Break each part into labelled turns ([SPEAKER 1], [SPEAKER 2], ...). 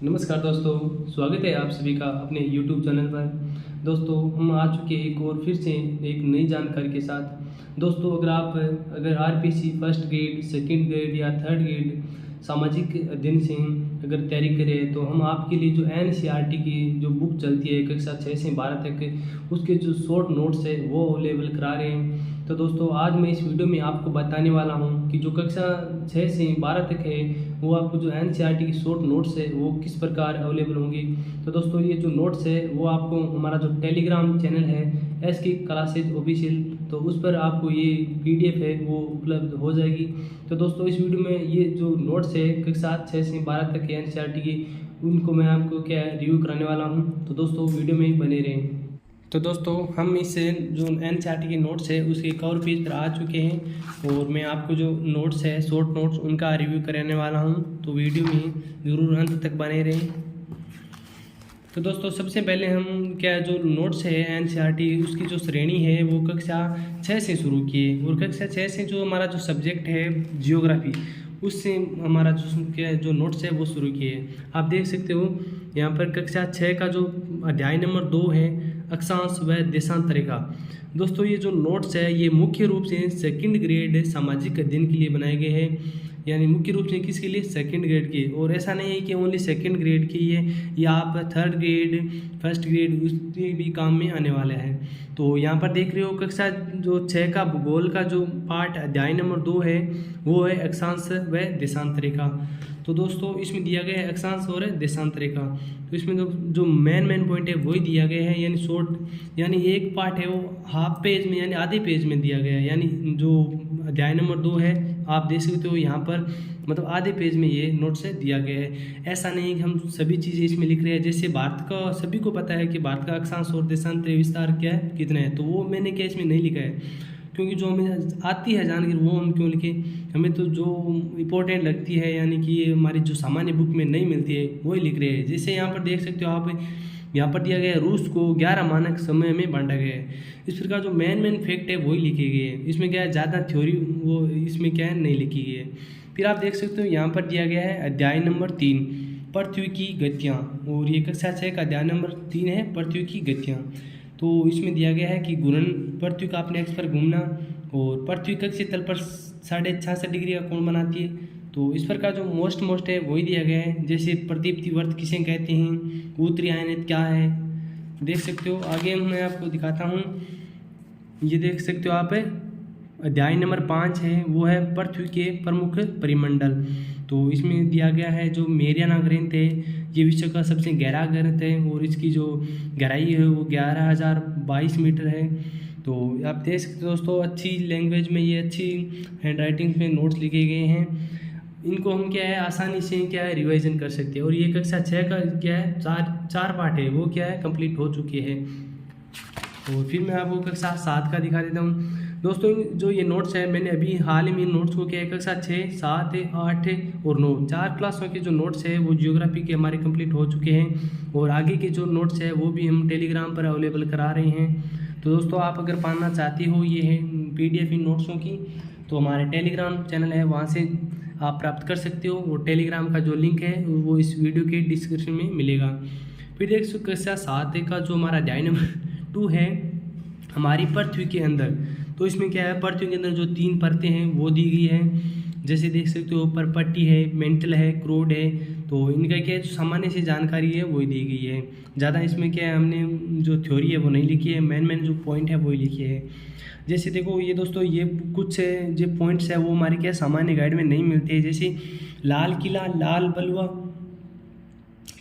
[SPEAKER 1] नमस्कार दोस्तों, स्वागत है आप सभी का अपने YouTube चैनल पर। दोस्तों, हम आ चुके हैं एक और फिर से एक नई जानकारी के साथ। दोस्तों, अगर RPC first grade, second grade या थर्ड ग्रेड सामाजिक अध्ययन से अगर तैयारी करें तो हम आपके लिए जो एनसीईआरटी की जो बुक चलती है कक्षा 6 से 12 तक, उसके जो शॉर्ट नोट्स है वो अवेलेबल करा रहे हैं। तो दोस्तों, आज मैं इस वीडियो में आपको बताने वाला हूं कि जो कक्षा 6 से 12 तक है वो आपको जो एनसीईआरटी की शॉर्ट नोट्स है वो किस प्रकार अवेलेबल होंगी। तो दोस्तों, ये जो नोट्स है वो आपको हमारा जो टेलीग्राम चैनल है एसके क्लासेज ऑफिशियल, तो उस पर आपको ये पीडीएफ है वो उपलब्ध हो जाएगी। तो दोस्तों, इस वीडियो में ये जो नोट्स है कक्षा 6 से 12 तक के एनसीईआरटी की, उनको मैं आपको क्या रिव्यू कराने वाला हूँ। तो दोस्तों, वीडियो में बने रहें। तो दोस्तों, हम इस जो एनसीईआरटी के नोट्स है उसके कवर पेज पर आ चुके हैं और मैं आपको जो नोट्स है शॉर्ट नोट्स उनका रिव्यू कराने वाला हूं। तो वीडियो में ज़रूर अंत तक बने रहें। तो दोस्तों, सबसे पहले हम क्या जो नोट्स है एनसीईआरटी उसकी जो श्रेणी है वो कक्षा 6 से शुरू किए, और कक्षा 6 से जो हमारा जो सब्जेक्ट है जियोग्राफी, उससे हमारा जो क्या जो नोट्स है वो शुरू किए। आप देख सकते हो यहाँ पर कक्षा 6 का जो अध्याय नंबर 2 है अक्षांश व देशांतर रेखा। दोस्तों, ये जो नोट्स है ये मुख्य रूप से सेकंड ग्रेड सामाजिक अध्ययन के लिए बनाए गए हैं, यानी मुख्य रूप से किसके लिए, सेकंड ग्रेड के। और ऐसा नहीं है कि ओनली सेकंड ग्रेड की है, या आप थर्ड ग्रेड फर्स्ट ग्रेड उसके भी काम में आने वाले हैं। तो यहाँ पर देख रहे हो कक्षा जो 6 का भूगोल का जो पार्ट अध्याय नंबर 2 है वो है अक्षांश व देशांतर रेखा। तो दोस्तों, इसमें दिया गया है अक्षांश और देशांतर रेखा। तो इसमें जो मेन पॉइंट है वही दिया गया है, यानी शॉर्ट यानी एक पार्ट है वो हाफ पेज में यानी आधे पेज में दिया गया है। यानी जो अध्याय नंबर 2 है आप देख सकते हो यहाँ पर, मतलब आधे पेज में ये नोट्स है दिया गया है। ऐसा नहीं है कि हम सभी चीज़ें इसमें लिख रहे हैं। जैसे भारत का सभी को पता है कि भारत का अक्षांश और देशांतर विस्तार क्या है, कितना है, तो वो मैंने क्या इसमें नहीं लिखा है, क्योंकि जो हमें आती है जानकारी वो हम क्यों लिखें। हमें तो जो इम्पोर्टेंट लगती है, यानी कि ये हमारी जो सामान्य बुक में नहीं मिलती है वही लिख रहे हैं। जैसे यहाँ पर देख सकते हो आप, यहाँ पर दिया गया है रूस को 11 मानक समय में बांटा गया है। इस प्रकार जो मेन फैक्ट है वही लिखे गए हैं। इसमें क्या है, ज़्यादा थ्योरी वो इसमें क्या है नहीं लिखी गई है। फिर आप देख सकते हो यहाँ पर दिया गया है अध्याय नंबर 3 पृथ्वी की गतियाँ, और ये कक्षा 6 का अध्याय नंबर 3 है पृथ्वी की गतियाँ। तो इसमें दिया गया है कि घूर्णन पृथ्वी का अपने अक्ष पर घूमना, और पृथ्वी कक्षीय तल पर 66.5 डिग्री का कोण बनाती है। तो इस प्रकार जो मोस्ट है वही दिया गया है। जैसे प्रदीप्ति वर्त किसे कहते हैं, उत्तरी आयनित क्या है, देख सकते हो। आगे मैं आपको दिखाता हूँ, ये देख सकते हो आप, अध्याय नंबर 5 है वो है पृथ्वी के प्रमुख परिमंडल। तो इसमें दिया गया है जो मेरियाना ग्रंथ है ये विश्व का सबसे गहरा ग्रंथ है, और इसकी जो गहराई है वो 11,022 मीटर है। तो आप देख सकते हो दोस्तों, अच्छी लैंग्वेज में ये अच्छी हैंडराइटिंग में नोट्स लिखे गए हैं। इनको हम क्या है आसानी से क्या है रिवाइजन कर सकते हैं। और ये कक्षा 6 का क्या है चार पार्ट है वो क्या है कंप्लीट हो चुके हैं। तो फिर मैं आपको कक्षा 7 का दिखा देता हूँ। दोस्तों, जो ये नोट्स है मैंने अभी हाल ही में नोट्स को क्या है कक्षा 6, 7, 8 और 9 4 क्लासों के जो नोट्स है वो जियोग्राफी के हमारे कंप्लीट हो चुके हैं, और आगे के जो नोट्स है वो भी हम टेलीग्राम पर अवेलेबल करा रहे हैं। तो दोस्तों, आप अगर पाना चाहते हो ये है पीडीएफ इन नोट्सों की, तो हमारे टेलीग्राम चैनल है वहाँ से आप प्राप्त कर सकते हो। वो टेलीग्राम का जो लिंक है वो इस वीडियो के डिस्क्रिप्शन में मिलेगा। फिर देख सकते कक्षा 7 का जो हमारा अध्याय नंबर 2 है हमारी पृथ्वी के अंदर। तो इसमें क्या है, पृथ्वी के अंदर जो 3 परतें हैं वो दी गई है। जैसे देख सकते हो ऊपर पट्टी है, मेंटल है, क्रोड है। तो इनका क्या है जो सामान्य सी जानकारी है वही दी गई है। ज़्यादा इसमें क्या है हमने जो थ्योरी है वो नहीं लिखी है, मेन जो पॉइंट है वही लिखी है। जैसे देखो ये दोस्तों, ये कुछ जो पॉइंट्स है वो हमारे क्या सामान्य गाइड में नहीं मिलते हैं। जैसे लाल किला लाल बलुआ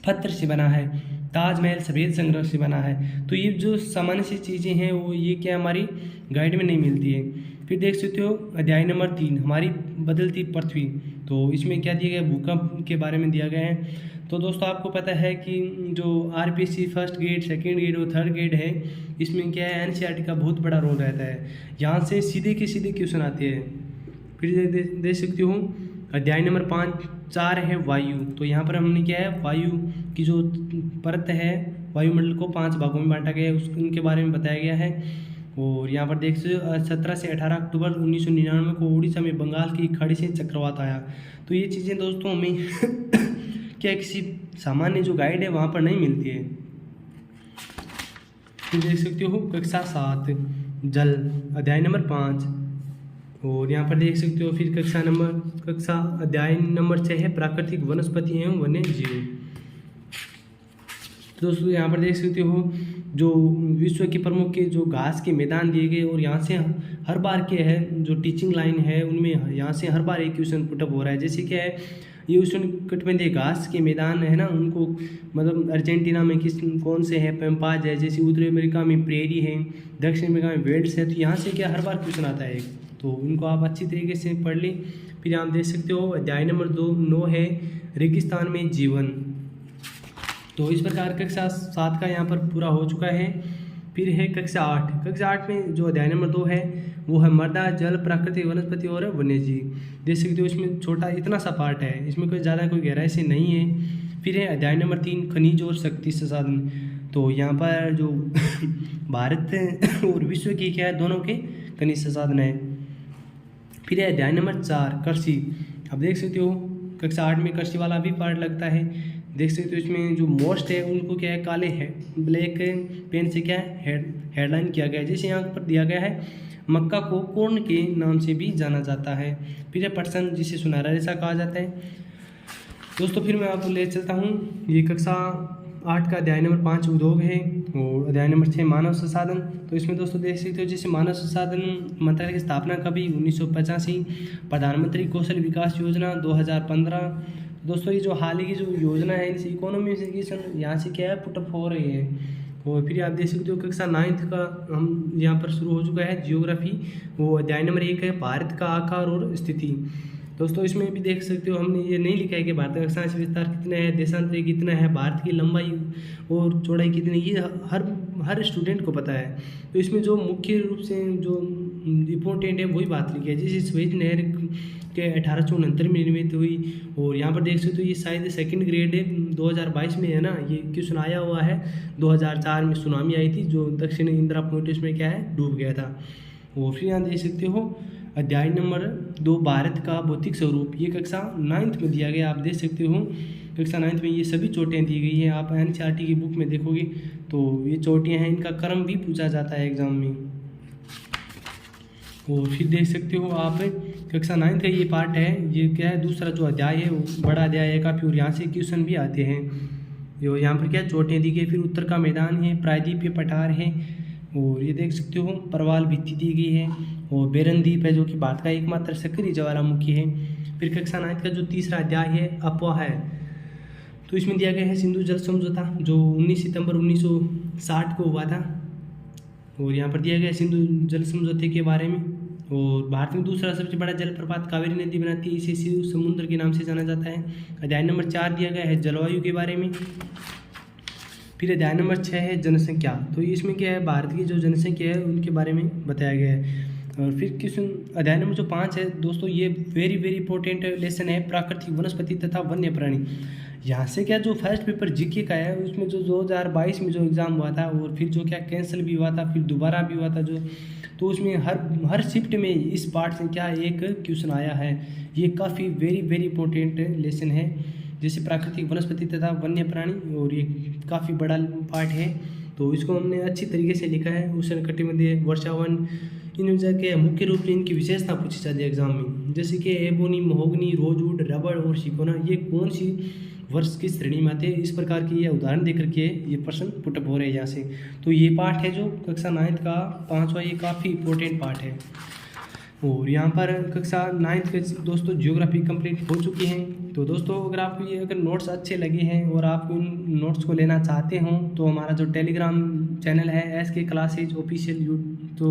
[SPEAKER 1] पत्थर से बना है, ताजमहल सफ़ेद संग्रह से बना है। तो ये जो सामान्य सी चीज़ें हैं वो ये क्या हमारी गाइड में नहीं मिलती है। फिर देख सकते हो अध्याय नंबर 3 हमारी बदलती पृथ्वी। तो इसमें क्या दिया गया, भूकंप के बारे में दिया गया है। तो दोस्तों, आपको पता है कि जो RPC first grade, second grade और थर्ड ग्रेड है इसमें क्या है एनसीईआरटी का बहुत बड़ा रोल रहता है। यहाँ से सीधे के सीधे क्वेश्चन आते हैं। फिर देख सकते हो अध्याय नंबर 4 है वायु। तो यहाँ पर हमने क्या है वायु की जो परत है वायुमंडल को 5 भागों में बांटा गया है, उनके बारे में बताया गया है। और यहाँ पर देख सकते हो 17 से 18 अक्टूबर 1999 को उड़ीसा में बंगाल की खाड़ी से चक्रवात आया। तो ये चीज़ें दोस्तों हमें क्या किसी सामान्य जो गाइड है वहाँ पर नहीं मिलती है। फिर देख सकते हो कक्षा 7 जल अध्याय नंबर 5, और यहाँ पर देख सकते हो फिर कक्षा अध्याय नंबर 6 है प्राकृतिक वनस्पति एवं वन्य जीव। दोस्तों यहाँ पर देख सकते हो जो विश्व के प्रमुख के जो घास के मैदान दिए गए, और यहाँ से हर बार के है जो टीचिंग लाइन है उनमें यहाँ से हर बार एक क्वेश्चन पुटअप हो रहा है। जैसे क्या है ये उष्णकटिबंधीय घास के मैदान है ना, उनको मतलब अर्जेंटीना में कौन से है, पैम्पाज है, जैसे उत्तरी अमेरिका में प्रेरी है, दक्षिण अमेरिका में वेल्ड्स है। तो यहाँ से क्या हर बार क्वेश्चन आता है, तो इनको आप अच्छी तरीके से पढ़ लें। फिर आप देख सकते हो अध्याय नंबर 9 है रेगिस्तान में जीवन। तो इस प्रकार कक्षा 7 का यहाँ पर पूरा हो चुका है। फिर है कक्षा 8 में जो अध्याय नंबर 2 है वो है मृदा जल प्राकृतिक वनस्पति और वन्यजीव। देख सकते हो इसमें छोटा इतना सा पार्ट है, इसमें कोई ज़्यादा कोई गहराई से नहीं है। फिर है अध्याय नंबर 3 खनिज और शक्ति संसाधन। तो यहाँ पर जो भारत और विश्व की क्या है दोनों के खनिज संसाधन है। फिर है अध्याय नंबर 4 कृषि। अब देख सकते हो कक्षा 8 में कृषि वाला भी पार्ट लगता है। देख सकते हो इसमें जो मोस्ट है उनको क्या है काले है ब्लैक पेन से क्या है हेडलाइन किया गया है। जैसे यहाँ पर दिया गया है मक्का को कॉर्न के नाम से भी जाना जाता है। फिर है पटसन जिसे सुनहरा रेशा कहा जाता है। दोस्तों फिर मैं आपको ले चलता हूँ, ये कक्षा 8 का अध्याय नंबर 5 उद्योग है, और अध्याय नंबर 6 मानव संसाधन। तो इसमें दोस्तों देख सकते हो जैसे मानव संसाधन मंत्रालय की स्थापना कभी 1985, प्रधानमंत्री कौशल विकास योजना 2015। दोस्तों ये जो हाल ही की जो योजना है इनसे इकोनॉमी एजुकेशन यहाँ से क्या है पुटअप हो रही है। और फिर आप देख सकते हो कक्षा 9 का हम यहाँ पर शुरू हो चुका है जियोग्राफी, वो अध्याय नंबर 1 है भारत का आकार और स्थिति। दोस्तों इसमें भी देख सकते हो हमने ये नहीं लिखा है कि भारत का अक्षांश विस्तार कितना है, देशांतर कितना है, भारत की लंबाई और चौड़ाई कितनी, ये हर स्टूडेंट को पता है। तो इसमें जो मुख्य रूप से जो इम्पोर्टेंट है वही बात लिखी है। जैसे स्वेज नहर के 1869 में निर्मित हुई, और यहाँ पर देख सकते हो ये शायद सेकंड ग्रेड 2022 में है ना, ये क्वेश्चन आया हुआ है। 2004 में सुनामी आई थी जो दक्षिण इंदिरा पॉइंट उसमें क्या है डूब गया था। और फिर यहाँ देख सकते हो अध्याय नंबर 2 भारत का भौतिक स्वरूप, ये कक्षा 9 में दिया गया। आप देख सकते हो कक्षा 9 में ये सभी चोटियाँ दी गई हैं। आप NCERT की बुक में देखोगे तो ये चोटियाँ हैं, इनका क्रम भी पूछा जाता है एग्जाम में। और फिर देख सकते हो आप कक्षा 9 का ये पार्ट है, ये क्या है दूसरा जो अध्याय है वो बड़ा अध्याय है काफ़ी, और यहाँ से क्वेश्चन भी आते हैं। जो यहाँ पर क्या चोटियाँ दी गई, फिर उत्तर का मैदान है, प्रायद्वीपीय पठार है, और ये देख सकते हो प्रवाल भित्ति दी गई है, और बेरन द्वीप है जो कि भारत का एकमात्र सक्रिय ज्वालामुखी है। फिर कक्षा 9 का जो तीसरा अध्याय है अफवाह है, तो इसमें दिया गया है सिंधु जल समझौता जो 19 सितंबर 1960 को हुआ था, और यहाँ पर दिया गया सिंधु जल समझौते के बारे में। और भारत में दूसरा सबसे बड़ा जलप्रपात कावेरी नदी बनाती है, इसे शिव समुद्र के नाम से जाना जाता है। अध्याय नंबर 4 दिया गया है जलवायु के बारे में। फिर अध्याय नंबर 6 है जनसंख्या, तो इसमें क्या है भारत की जो जनसंख्या है उनके बारे में बताया गया है। और फिर क्वेश्चन अध्याय नंबर जो 5 है दोस्तों, ये वेरी इंपॉर्टेंट लेसन है प्राकृतिक वनस्पति तथा वन्य प्राणी। यहाँ से क्या जो फर्स्ट पेपर जीके का है उसमें जो 2022 में जो एग्ज़ाम हुआ था, और फिर जो क्या कैंसिल भी हुआ था, फिर दोबारा भी हुआ था जो, तो उसमें हर शिफ्ट में इस पार्ट से क्या एक क्वेश्चन आया है। ये काफ़ी वेरी इंपॉर्टेंट लेसन है, जैसे प्राकृतिक वनस्पति तथा वन्य प्राणी, और ये काफ़ी बड़ा पार्ट है। तो इसको हमने अच्छी तरीके से लिखा है। उष्णकटिबंधीय वर्षावन इन के मुख्य रूप से इनकी विशेषता पूछी जाती है एग्जाम में, जैसे कि एबोनी, महोगनी, रोजवुड, रबड़ और सिकोना, ये कौन सी वर्ष की श्रेणी में आते हैं, इस प्रकार की ये उदाहरण देकर के ये प्रश्न पुटअप हो रहे हैं यहाँ से। तो ये पार्ट है जो कक्षा 9 का 5वां, ये काफ़ी इंपॉर्टेंट पार्ट है। और यहाँ पर कक्षा 9 के दोस्तों जियोग्राफी कंप्लीट हो चुकी है। तो दोस्तों अगर आपको ये अगर नोट्स अच्छे लगे हैं और आप इन नोट्स को लेना चाहते हो तो हमारा जो टेलीग्राम चैनल है SK क्लासेज ऑफिशियल तो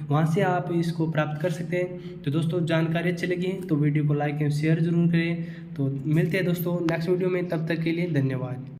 [SPEAKER 1] वहाँ से आप इसको प्राप्त कर सकते हैं। तो दोस्तों जानकारी अच्छी लगी तो वीडियो को लाइक एंड शेयर ज़रूर करें। तो मिलते हैं दोस्तों नेक्स्ट वीडियो में, तब तक के लिए धन्यवाद।